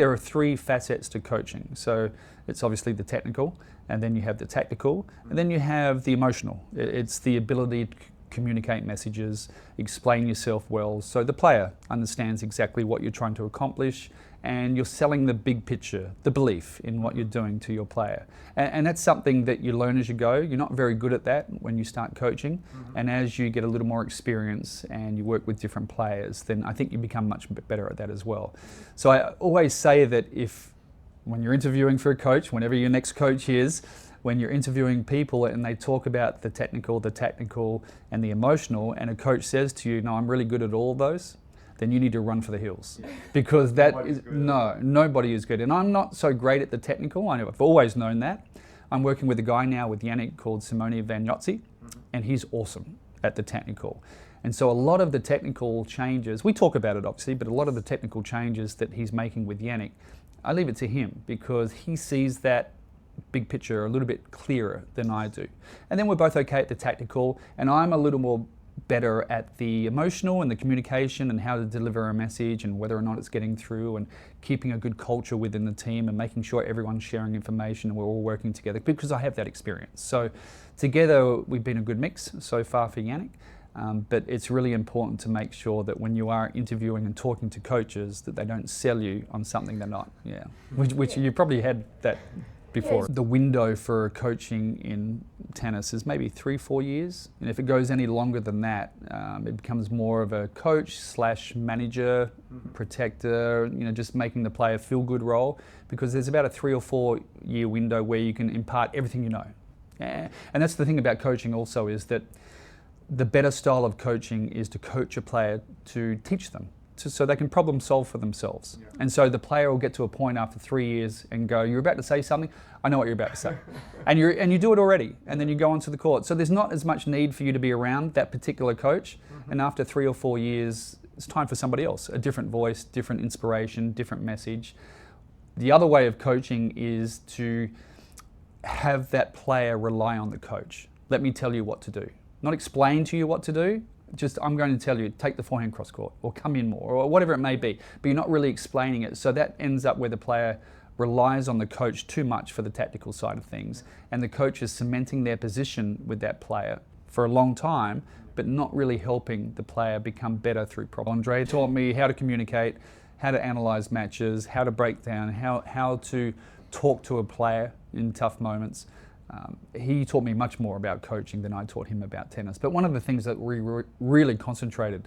There are three facets to coaching. So it's obviously the technical, and then you have the tactical, and then you have the emotional. It's the ability to communicate messages, explain yourself well, so the player understands exactly what you're trying to accomplish, and you're selling the big picture, the belief in what you're doing to your player. And that's something that you learn as you go. You're not very good at that when you start coaching, and as you get a little more experience and you work with different players, then I think you become much better at that as well. So I always say that when you're interviewing for a coach, whenever your next coach is, when you're interviewing people and they talk about the technical, and the emotional, and a coach says to you, no, I'm really good at all of those, then you need to run for the hills. Because nobody is good. And I'm not so great at the technical. I've always known that. I'm working with a guy now with Jannik called Simona, and he's awesome at the technical. And so a lot of the technical changes, we talk about it obviously, but a lot of the technical changes that he's making with Jannik, I leave it to him because he sees that big picture a little bit clearer than I do. And then we're both okay at the tactical, and I'm a little more better at the emotional and the communication and how to deliver a message and whether or not it's getting through and keeping a good culture within the team and making sure everyone's sharing information and we're all working together because I have that experience. So together we've been a good mix so far for Jannik. But it's really important to make sure that when you are interviewing and talking to coaches that they don't sell you on something they're not. Yeah, which you probably had that before. Yes. The window for coaching in tennis is maybe 3-4 years, and if it goes any longer than that, it becomes more of a coach / manager, protector, just making the player feel good role, because there's about a 3 or 4 year window where you can impart everything you know. And that's the thing about coaching also, is that the better style of coaching is to coach a player to teach them, so they can problem solve for themselves. Yeah. And so the player will get to a point after 3 years and go, you're about to say something? I know what you're about to say. and you do it already, and then you go onto the court. So there's not as much need for you to be around that particular coach, and after 3 or 4 years, it's time for somebody else, a different voice, different inspiration, different message. The other way of coaching is to have that player rely on the coach. Let me tell you what to do. Not explain to you what to do, just I'm going to tell you, take the forehand cross court or come in more or whatever it may be, but you're not really explaining it. So that ends up where the player relies on the coach too much for the tactical side of things, and the coach is cementing their position with that player for a long time, but not really helping the player become better through problem. Andre taught me how to communicate, how to analyze matches, how to break down, how to talk to a player in tough moments. He taught me much more about coaching than I taught him about tennis. But one of the things that we really concentrated,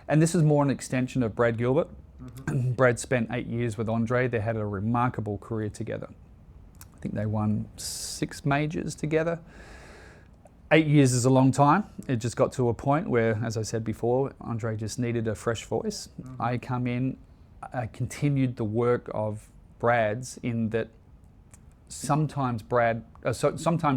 and this is more an extension of Brad Gilbert. Brad spent 8 years with Andre. They had a remarkable career together. I think they won 6 majors together. 8 years is a long time. It just got to a point where, as I said before, Andre just needed a fresh voice. I come in, I continued the work of Brad's in that sometimes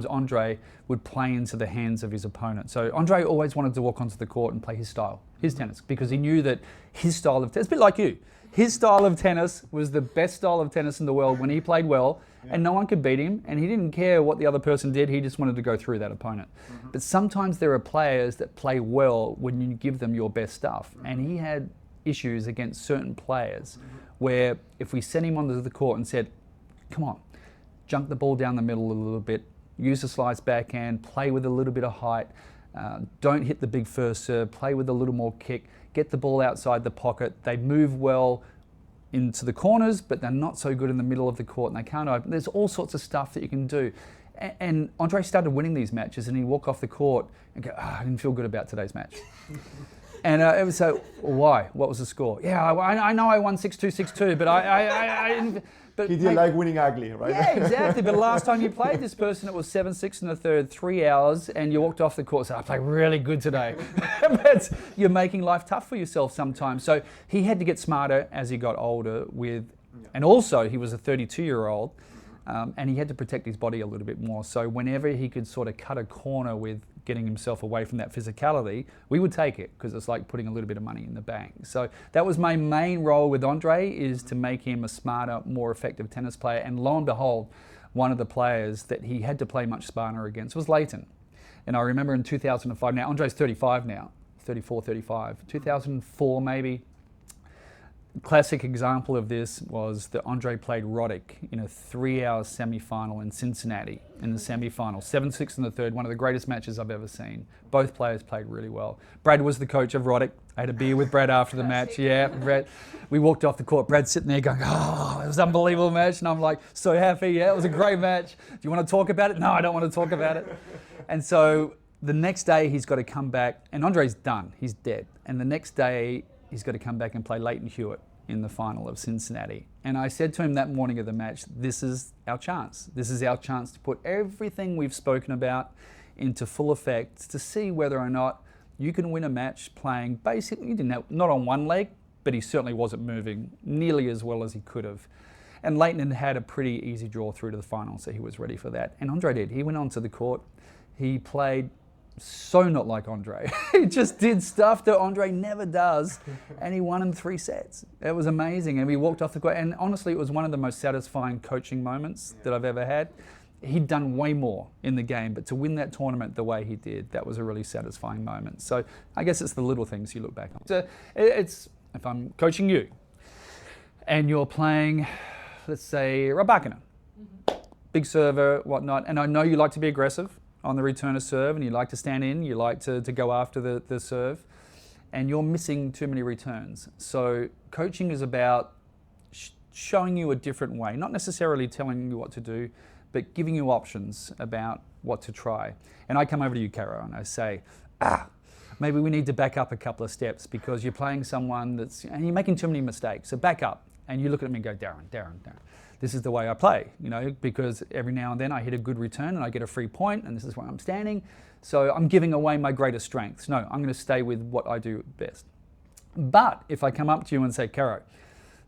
Andre would play into the hands of his opponent. So Andre always wanted to walk onto the court and play his style, his tennis, because he knew that his style of tennis, a bit like you, his style of tennis was the best style of tennis in the world when he played well, and no one could beat him, and he didn't care what the other person did, he just wanted to go through that opponent. But sometimes there are players that play well when you give them your best stuff, and he had issues against certain players where if we sent him onto the court and said, come on, junk the ball down the middle a little bit, use the slice backhand, play with a little bit of height, don't hit the big first serve, play with a little more kick, get the ball outside the pocket. They move well into the corners, but they're not so good in the middle of the court and they can't open. There's all sorts of stuff that you can do. And Andre started winning these matches and he'd walk off the court and go, I didn't feel good about today's match. And it was so, why? What was the score? Yeah, I know I won 6-2, 6-2, but I didn't. But he didn't like winning ugly, right? Yeah, exactly. But last time you played this person, it was 7-6 in the third, 3 hours, and you walked off the court and said, I played really good today. But you're making life tough for yourself sometimes. So he had to get smarter as he got older and also he was a 32-year-old, and he had to protect his body a little bit more. So whenever he could sort of cut a corner with getting himself away from that physicality, we would take it because it's like putting a little bit of money in the bank. So that was my main role with Andre, is to make him a smarter, more effective tennis player. And lo and behold, one of the players that he had to play much smarter against was Leighton. And I remember in 2005, now Andre's 35 now, 34, 35, 2004 maybe, Classic example of this was that Andre played Roddick in a 3-hour semi-final in Cincinnati in the semi-final. 7-6 in the third, one of the greatest matches I've ever seen. Both players played really well. Brad was the coach of Roddick. I had a beer with Brad after the match. Yeah, Brad. We walked off the court. Brad's sitting there going, oh, it was an unbelievable match. And I'm like, so happy. Yeah, it was a great match. Do you want to talk about it? No, I don't want to talk about it. And so the next day he's got to come back, and Andre's done. He's dead. And the next day he's got to come back and play Leighton Hewitt in the final of Cincinnati. And I said to him that morning of the match, this is our chance. This is our chance to put everything we've spoken about into full effect to see whether or not you can win a match playing basically, not on one leg, but he certainly wasn't moving nearly as well as he could have. And Leighton had a pretty easy draw through to the final, so he was ready for that. And Andre did. He went onto the court. He played so not like Andre. He just did stuff that Andre never does, and he won in 3 sets. It was amazing, and we walked off the court, and honestly, it was one of the most satisfying coaching moments that I've ever had. He'd done way more in the game, but to win that tournament the way he did, that was a really satisfying moment. So I guess it's the little things you look back on. So it's if I'm coaching you, and you're playing, let's say, Rybakina, big server, whatnot, and I know you like to be aggressive on the return of serve, and you like to stand in, you like to go after the serve, and you're missing too many returns. So coaching is about showing you a different way, not necessarily telling you what to do, but giving you options about what to try. And I come over to you, Caro, and I say, maybe we need to back up a couple of steps because you're playing someone and you're making too many mistakes. So back up. And you look at me and go, Darren. This is the way I play, because every now and then I hit a good return and I get a free point, and this is where I'm standing. So I'm giving away my greatest strengths. No, I'm going to stay with what I do best. But if I come up to you and say, Caro,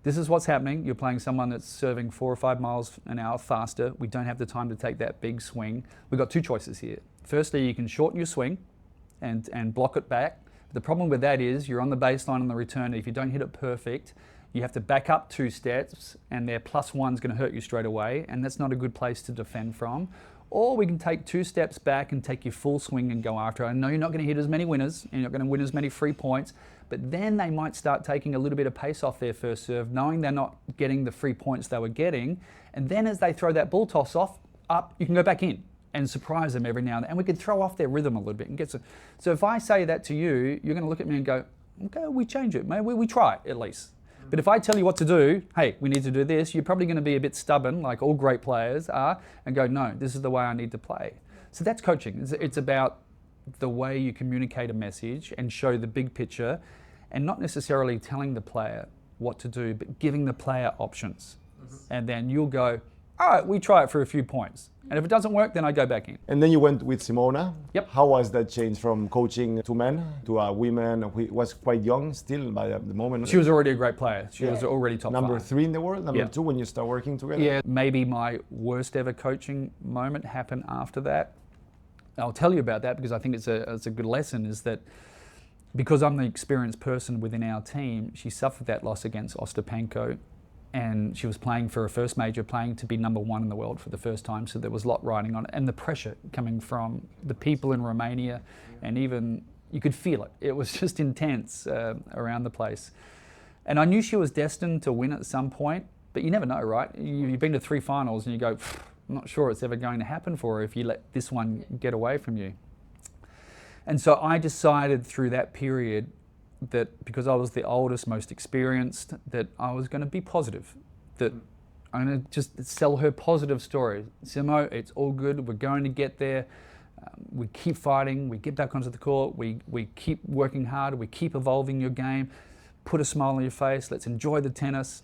this is what's happening. You're playing someone that's serving 4 or 5 miles an hour faster. We don't have the time to take that big swing. We've got 2 choices here. Firstly, you can shorten your swing and block it back. The problem with that is you're on the baseline on the return, and if you don't hit it perfect, you have to back up 2 steps, and their +1's going to hurt you straight away, and that's not a good place to defend from. Or we can take 2 steps back and take your full swing and go after it. I know you're not going to hit as many winners, and you're not going to win as many free points, but then they might start taking a little bit of pace off their first serve, knowing they're not getting the free points they were getting, and then as they throw that ball toss up, you can go back in and surprise them every now and then, and we can throw off their rhythm a little bit and get so if I say that to you, you're going to look at me and go, okay, we change it, maybe we try it at least. But if I tell you what to do, hey, we need to do this, you're probably going to be a bit stubborn, like all great players are, and go, no, this is the way I need to play. So that's coaching. It's about the way you communicate a message and show the big picture, and not necessarily telling the player what to do, but giving the player options. And then you'll go, all right, we try it for a few points. And if it doesn't work, then I go back in. And then you went with Simona. Yep. How was that change from coaching to men to a women who was quite young still by the moment? She was already a great player. She was already top 5. Number 3 in the world, number 2 when you start working together? Yeah, maybe my worst ever coaching moment happened after that. I'll tell you about that because I think it's a good lesson, is that because I'm the experienced person within our team, she suffered that loss against Ostapenko, and she was playing for her first major, playing to be number 1 in the world for the first time, so there was a lot riding on it, and the pressure coming from the people in Romania, and even, you could feel it. It was just intense around the place. And I knew she was destined to win at some point, but you never know, right? You've been to 3 finals and you go, I'm not sure it's ever going to happen for her if you let this one get away from you. And so I decided through that period that because I was the oldest, most experienced, that I was going to be positive, that I'm going to just sell her positive story. Simo, it's all good, we're going to get there, we keep fighting, we get back onto the court, we keep working hard, we keep evolving your game, put a smile on your face, let's enjoy the tennis.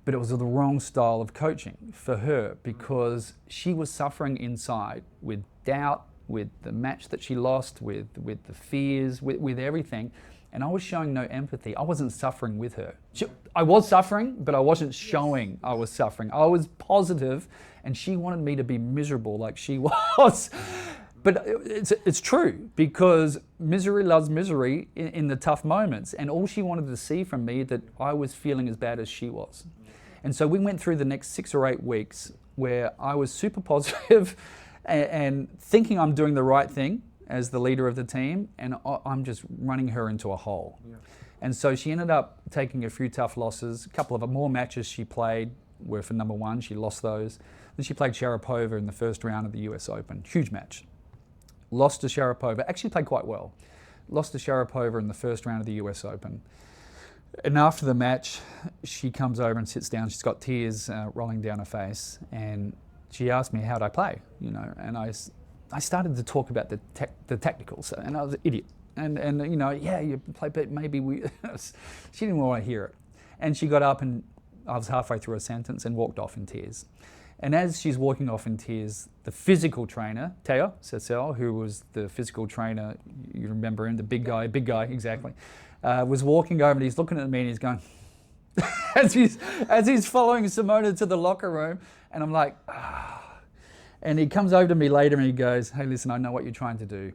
But it was the wrong style of coaching for her because she was suffering inside with doubt, with the match that she lost, with the fears, with everything. And I was showing no empathy. I wasn't suffering with her. I was suffering, but I wasn't showing I was suffering. I was positive, and she wanted me to be miserable like she was. But it's true, because misery loves misery in the tough moments. And all she wanted to see from me that I was feeling as bad as she was. And so we went through the next 6 or 8 weeks where I was super positive and thinking I'm doing the right thing as the leader of the team, and I'm just running her into a hole. Yeah. And so she ended up taking a few tough losses. A couple of more matches she played were for number one. She lost those. Then she played Sharapova in the first round of the US Open. Huge match. Lost to Sharapova. Actually played quite well. Lost to Sharapova in the first round of the US Open. And after the match, she comes over and sits down. She's got tears rolling down her face. And she asked me, how'd I play? You know, and I started to talk about the technicals. And I was an idiot. And you know, yeah, you play, but maybe we... She didn't want to hear it. And she got up and I was halfway through a sentence and walked off in tears. And as she's walking off in tears, the physical trainer, Teo Cecil, who was the physical trainer, you remember him, the big guy, exactly, was walking over and he's looking at me and he's going, as he's following Simona to the locker room, and I'm like, ah. And he comes over to me later and he goes, hey, listen, I know what you're trying to do,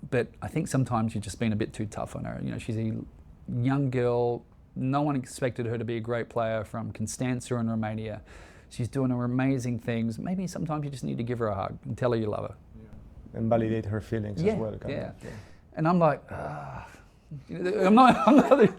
but I think sometimes you've just been a bit too tough on her. You know, she's a young girl. No one expected her to be a great player from Constanța in Romania. She's doing her amazing things. Maybe sometimes you just need to give her a hug and tell her you love her. Yeah. And validate her feelings as well. Yeah. And I'm like, I'm not.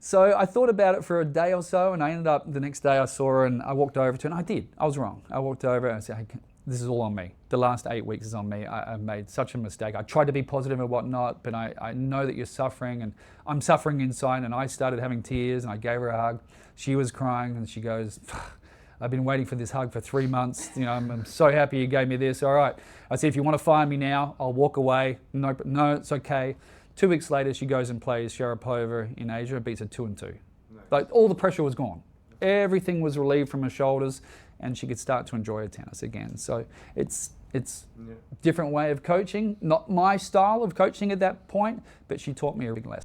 So I thought about it for a day or so, and I ended up, the next day I saw her and I walked over to her, and I did. I was wrong. I walked over and I said, hey, this is all on me. The last 8 weeks is on me. I made such a mistake. I tried to be positive and whatnot, but I know that you're suffering, and I'm suffering inside. And I started having tears, and I gave her a hug. She was crying, and she goes, I've been waiting for this hug for 3 months. You know, I'm so happy you gave me this. All right. I said, if you want to fire me now, I'll walk away. No, it's okay. 2 weeks later, she goes and plays Sharapova in Asia, beats her 2-2. Nice. Like, all the pressure was gone. Everything was relieved from her shoulders, and she could start to enjoy her tennis again. So it's a different way of coaching, not my style of coaching at that point, but she taught me a big lesson.